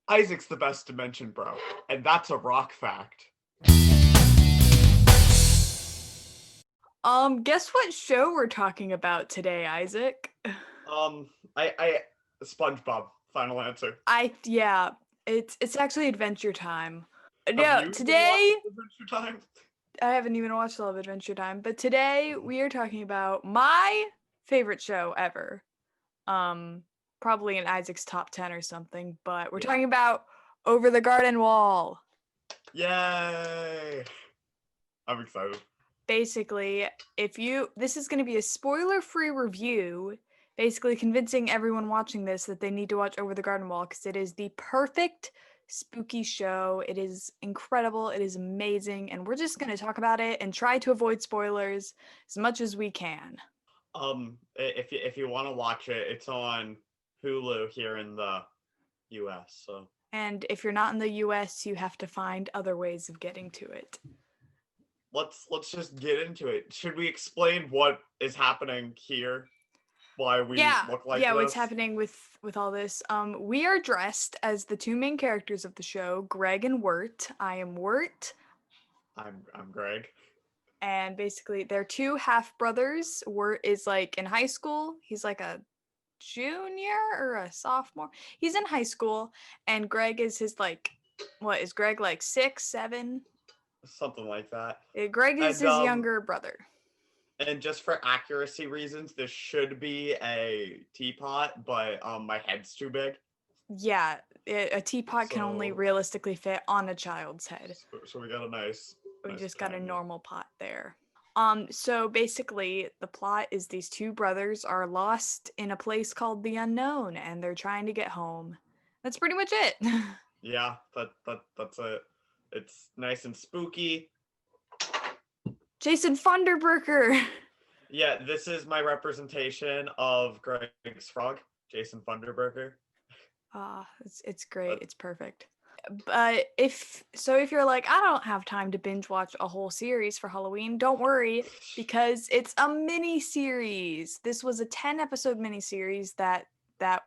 Isaac's the best dimension, bro. And that's a rock fact. Guess what show we're talking about today, Isaac? I SpongeBob. Final answer. Yeah, it's actually Adventure Time. Have No, you even watched today Adventure Time? I haven't even watched all of Adventure Time, but today we are talking about my favorite show ever. Um, Probably in Isaac's top 10 or something, but we're Yeah. talking about Over the Garden Wall. Yay! I'm excited. Basically, this is going to be a spoiler-free review, basically convincing everyone watching this that they need to watch Over the Garden Wall because it is the perfect spooky show. It is incredible. It is amazing, and we're just going to talk about it and try to avoid spoilers as much as we can. If you want to watch it, it's on Hulu here in the U.S. So And if you're not in the US, you have to find other ways of getting to it. let's just get into it. Should we explain what is happening here? Why we look like What's this? happening with all this. We are dressed as the two main characters of the show, Greg and Wirt. I am Wirt, I'm Greg. and basically they're two half brothers. Wirt is like in high school. He's like a junior or a sophomore. He's in high school, and Greg is his like, what is Greg like 6, 7? Something like that. Greg is And his younger brother. and just for accuracy reasons, this should be a teapot, but my head's too big. Yeah, a teapot can only So realistically fit on a child's head. so we got a nice We just got a tiny. normal pot there. So basically the plot is these two brothers are lost in a place called the Unknown and they're trying to get home. That's pretty much it. Yeah, that's it. It's nice and spooky. Jason Funderburker. Yeah, this is my representation of Greg's frog, Jason Funderburker. It's great. But It's perfect. But if you're like, I don't have time to binge watch a whole series for Halloween, don't worry because it's a mini series. This was a 10 episode mini series that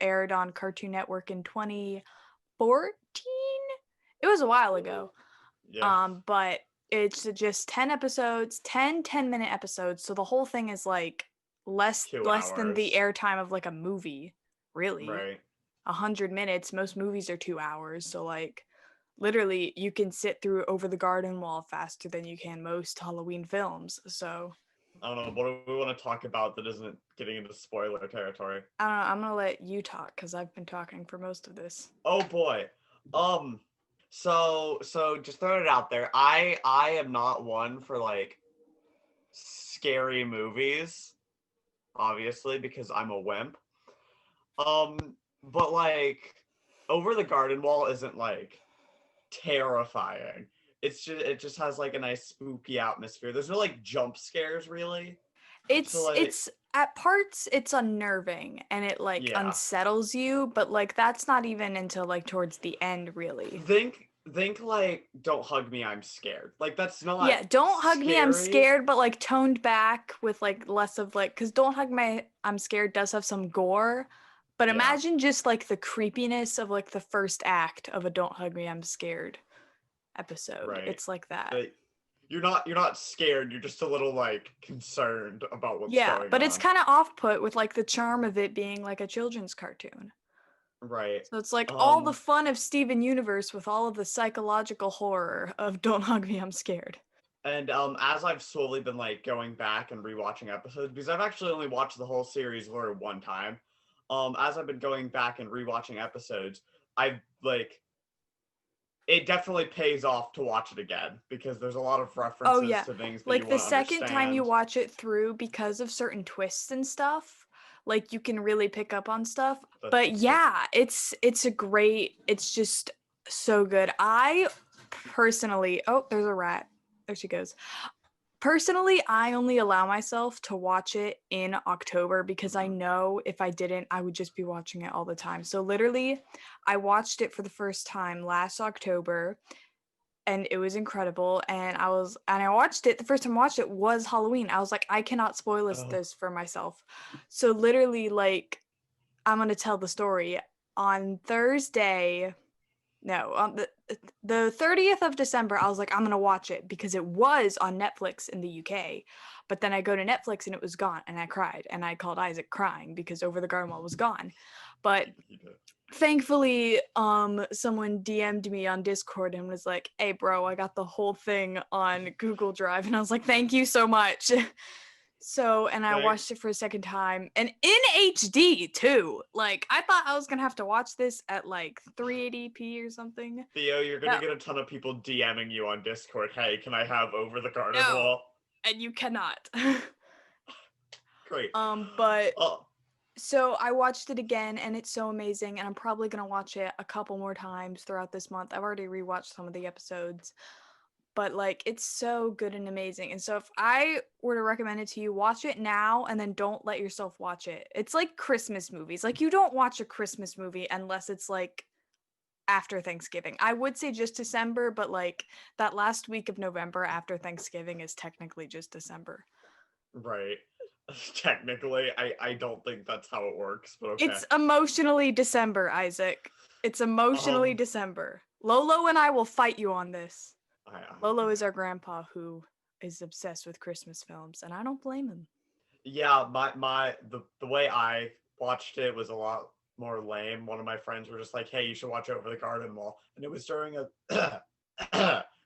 aired on Cartoon Network in 2014. It was a while ago. yeah, But it's just 10 episodes, 10-minute episodes. So the whole thing is like less 2 hours. than the airtime of like a movie, really. Right. 100 minutes. Most movies are 2 hours. So like literally you can sit through Over the Garden Wall faster than you can most Halloween films. So I don't know. What do we want to talk about that isn't getting into spoiler territory? I don't know. I'm gonna let you talk because I've been talking for most of this. Oh boy. Um. So just throwing it out there. I am not one for like scary movies, obviously, because I'm a wimp. But like, Over the Garden Wall isn't like terrifying. It just has like a nice spooky atmosphere. There's no like jump scares really. So like, It's at parts it's unnerving and it like yeah. unsettles you, but like that's not even until like towards the end really. Think like Don't Hug Me, I'm Scared. Like that's not Yeah, Don't Hug Me, I'm scary. Scared, but like toned back with like less of like, because Don't Hug Me, I'm Scared does have some gore, but Yeah, imagine just like the creepiness of like the first act of a Don't Hug Me, I'm Scared episode. right. It's like that. Like, you're not scared, you're just a little like concerned about what's Yeah, going but it's on. kind of off put with like the charm of it being like a children's cartoon. Right. So it's like all the Um fun of Steven Universe with all of the psychological horror of Don't Hug Me, I'm Scared. and as I've slowly been like going back and rewatching episodes, because I've actually only watched the whole series literally one time. As I've been going back and rewatching episodes, I've like it definitely pays off to watch it again because there's a lot of Oh references yeah. to things that you Like the want to second time you understand. watch it through because of certain twists and stuff, like you can really pick up on stuff. But That yeah, it's just so good. I personally, oh, there's a rat. There she goes. Personally, I only allow myself to watch it in October because I know if I didn't, I would just be watching it all the time. So literally, I watched it for the first time last October and it was incredible. And I watched it, the first time I watched it was Halloween. I was like, I cannot spoil oh, this for myself. So literally, like, I'm going to tell the story. On Thursday, No, the 30th of December, I was like, I'm gonna watch it because it was on Netflix in the UK. But then I go to Netflix and it was gone, and I cried, and I called Isaac crying because Over the Garden Wall was gone. But You did. thankfully, someone DM'd me on Discord and was like, "Hey, bro, I got the whole thing on Google Drive," and I was like, "Thank you so much." So, and I Thank- watched it for a second time and in HD too. Like, I thought I was gonna have to watch this at like 380p or something. Theo, you're gonna No, get a ton of people DMing you on Discord. Hey, can I have Over the Garden no, Wall? and you cannot. Great. But Oh, so I watched it again and it's so amazing, and I'm probably gonna watch it a couple more times throughout this month. I've already rewatched some of the episodes, but like it's so good and amazing. And so if I were to recommend it to you, watch it now and then don't let yourself watch it. It's like Christmas movies. Like, you don't watch a Christmas movie unless it's like after Thanksgiving. I would say just December, but like that last week of November after Thanksgiving is technically just December. right. Technically, I don't think that's how it works, but okay. It's emotionally December, Isaac. It's emotionally Um, December. Lolo and I will fight you on this. I, Lolo is our grandpa who is obsessed with Christmas films, and I don't blame him. yeah, the way I watched it was a lot more lame. One of my friends were just like, "Hey, you should watch Over the Garden Wall," and it was during a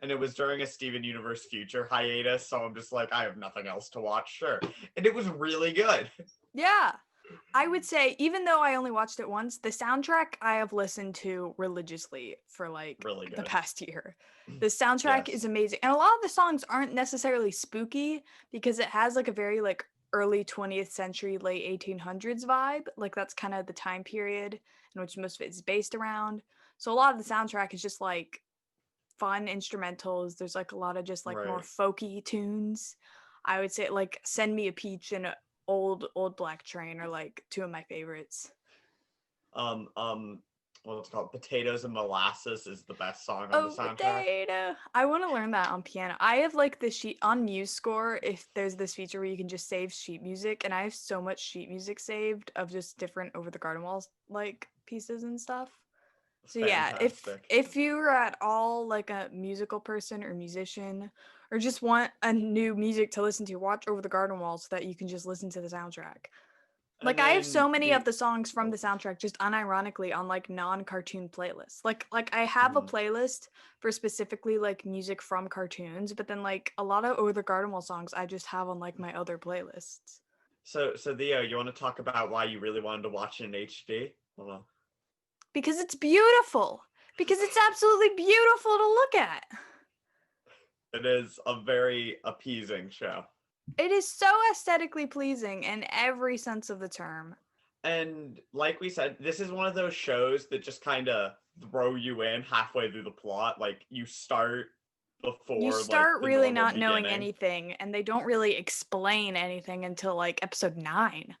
and it was during a Steven Universe Future hiatus. So I'm just like, I have nothing else to watch. Sure, and it was really good. Yeah. I would say, even though I only watched it once, the soundtrack I have listened to religiously for like Really the good. past year. The soundtrack is Yes. amazing. And a lot of the songs aren't necessarily spooky because it has like a very like early 20th century, late 1800s vibe. Like, that's kind of the time period in which most of it is based around. So a lot of the soundtrack is just like fun instrumentals. There's like a lot of just like more Right. folky tunes. I would say like Send Me a Peach and Old Black Train are like two of my favorites. Um, um, what's it called? Potatoes and Molasses is the best song on the Oh, soundtrack. potato. I want to learn that on piano. I have like the sheet on MuseScore. If there's this feature where you can just save sheet music, and I have so much sheet music saved of just different Over the Garden Walls like pieces and stuff. So yeah, Fantastic. if you're at all like a musical person or musician, or just want a new music to listen to, watch Over the Garden Wall so that you can just listen to the soundtrack. And Like, I have so then many of the the songs from oh, the soundtrack just unironically on like non-cartoon playlists. Like I have a mhm. playlist for specifically like music from cartoons, but then like a lot of Over the Garden Wall songs I just have on like my other playlists. So Theo, you want to talk about why you really wanted to watch it in HD? Hold on. Because it's beautiful. Because it's absolutely beautiful to look at. It is a very appeasing show. It is so aesthetically pleasing in every sense of the term. And like we said, this is one of those shows that just kind of throw you in halfway through the plot. Like you start You before like start the really normal not knowing beginning. anything, and they don't really explain anything until like episode 9.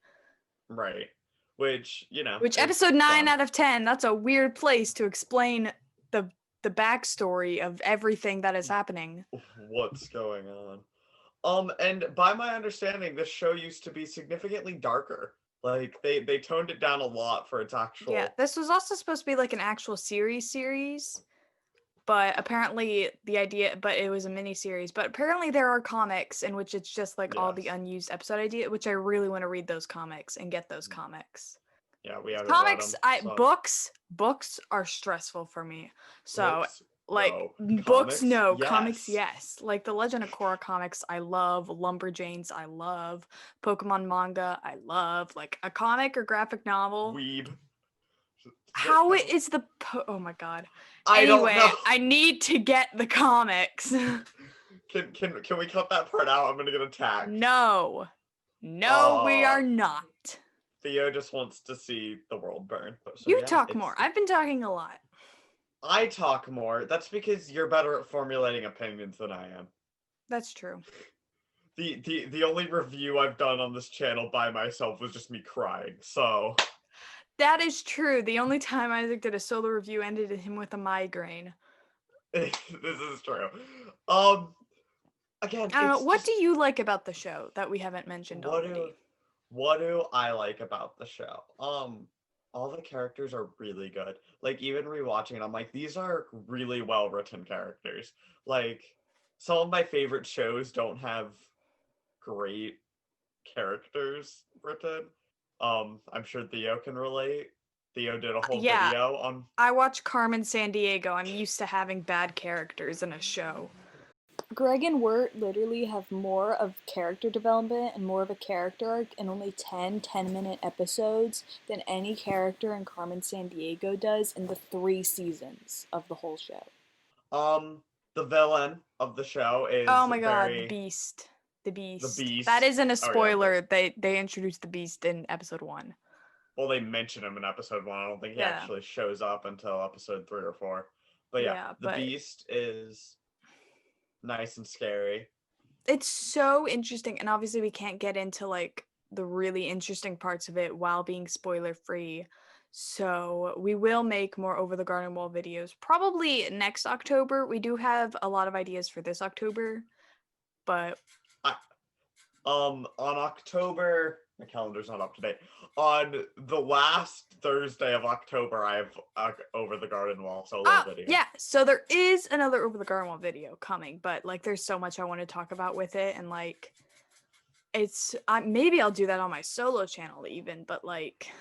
Right. Which, Which is episode 9 fun. out of 10, that's a weird place to explain the backstory of everything that is happening. What's going on? And by my understanding, this show used to be significantly darker. Like they toned it down a lot for its Yeah, actual. this was also supposed to be like an actual series, but apparently but it was a mini series. But apparently there are comics in which it's just like all the Yes. unused episode idea, which I really want to read those comics and get those comics. Yeah, we haven't read Comics, them. I So books are stressful for me. So books, like no. books, Comics, no. Comics, yes. yes. Like the Legend of Korra comics, I love. Lumberjanes, I love. Pokemon manga, I love. Like a comic or graphic novel. Weeb. How it is oh my god. I don't Anyway, know. I need to get the comics. Can we cut that part out? I'm gonna get attacked. No. No, we are Uh not. Theo just wants to see the world burn. So You yeah, talk more. I've been talking a lot. I talk more. That's because you're better at formulating opinions than I am. That's true. The only review I've done on this channel by myself was just me crying. So That is true. The only time Isaac did a solo review ended in him with a migraine. this is true. Again, I don't know. it's What just do you like about the show that we haven't mentioned what do already? what do I like about the show? all the characters are really good. Like even rewatching it, I'm like, these are really well written characters. Like some of my favorite shows don't have great characters written. I'm sure Theo can relate. Theo did a whole Yeah, video on. I watch Carmen Sandiego. I'm used to having bad characters in a show. Greg and Wirt literally have more of character development and more of a character arc in only 10-minute episodes than any character in Carmen Sandiego does in the 3 seasons of the whole show. The villain of the show is Oh my god, very the Beast. The Beast. the Beast. That isn't a Oh, yeah, spoiler. They introduced the Beast in episode 1. well, they mention him in episode 1. I don't think he Yeah. actually shows up until episode 3 or 4. But yeah, the but Beast is nice and scary. it's so interesting, and obviously we can't get into like the really interesting parts of it while being spoiler free. So we will make more Over the Garden Wall videos probably next October. We do have a lot of ideas for this October, but On October, my calendar's not up to date. On the last Thursday of October, I have Over the Garden Wall solo video. yeah, so there is another Over the Garden Wall video coming, but like there's so much I want to talk about with it, and like it's maybe I'll do that on my solo channel even, but like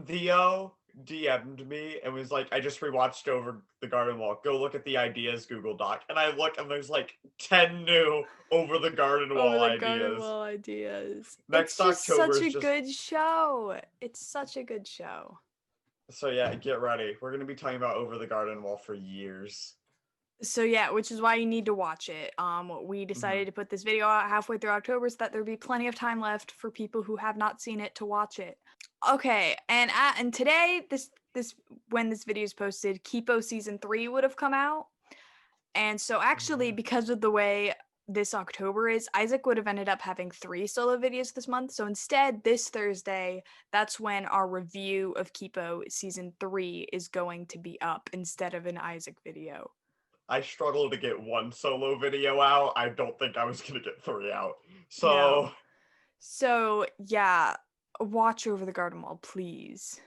Theo DM'd me and was like, I just rewatched Over the Garden Wall. Go look at the ideas Google Doc. And I look and there's like 10 new Over the Garden Wall ideas. Garden Wall ideas. Next it's just October such is a good show. It's such a good show. So yeah, get ready. We're gonna be talking about Over the Garden Wall for years. So yeah, which is why you need to watch it. We decided to put this video out halfway through October so that there'd be plenty of time left for people who have not seen it to watch it. Okay, and today, this when this video is posted, Kipo season 3 would have come out, and so actually because of the way this October is, Isaac would have ended up having 3 solo videos this month. So instead, this Thursday, that's when our review of Kipo season 3 is going to be up instead of an Isaac video. I struggled to get 1 solo video out. I don't think I was gonna get 3 out. So No. So yeah, watch Over the Garden Wall, please.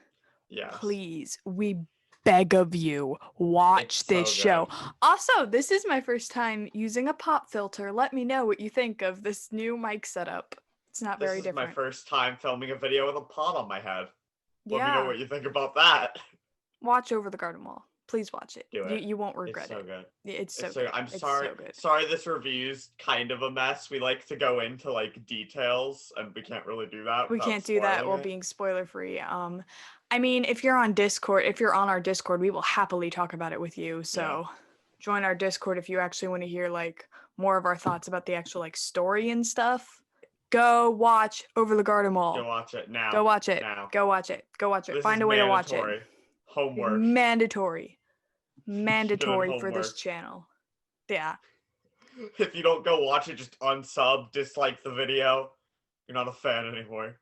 yes. Please, we beg of you, watch It's this so show. good. Also, this is my first time using a pop filter. Let me know what you think of this new mic setup. It's not This very is different. my first time filming a video with a pot on my head. Let me Yeah, know what you think about that. watch Over the Garden Wall. Please watch it. Do it. You won't regret It's so it. good. It's so It's good. I'm It's sorry. so good. Sorry, this review's kind of a mess. We like to go into like details, and we can't really do that. We without can't do that spoiling while it. being spoiler free. I mean, if you're on Discord, if you're on our Discord, we will happily talk about it with you. So join our Discord if you actually want to hear like more of our thoughts about the actual like story and stuff. Go watch Over the Garden Wall. Go watch it now. Go watch it. Now. Go watch it. Go watch it. This Find is a way to watch it. mandatory. Homework. Mandatory. Mandatory for homework. this channel. Yeah. If you don't go watch it, just unsub, dislike the video. You're not a fan anymore.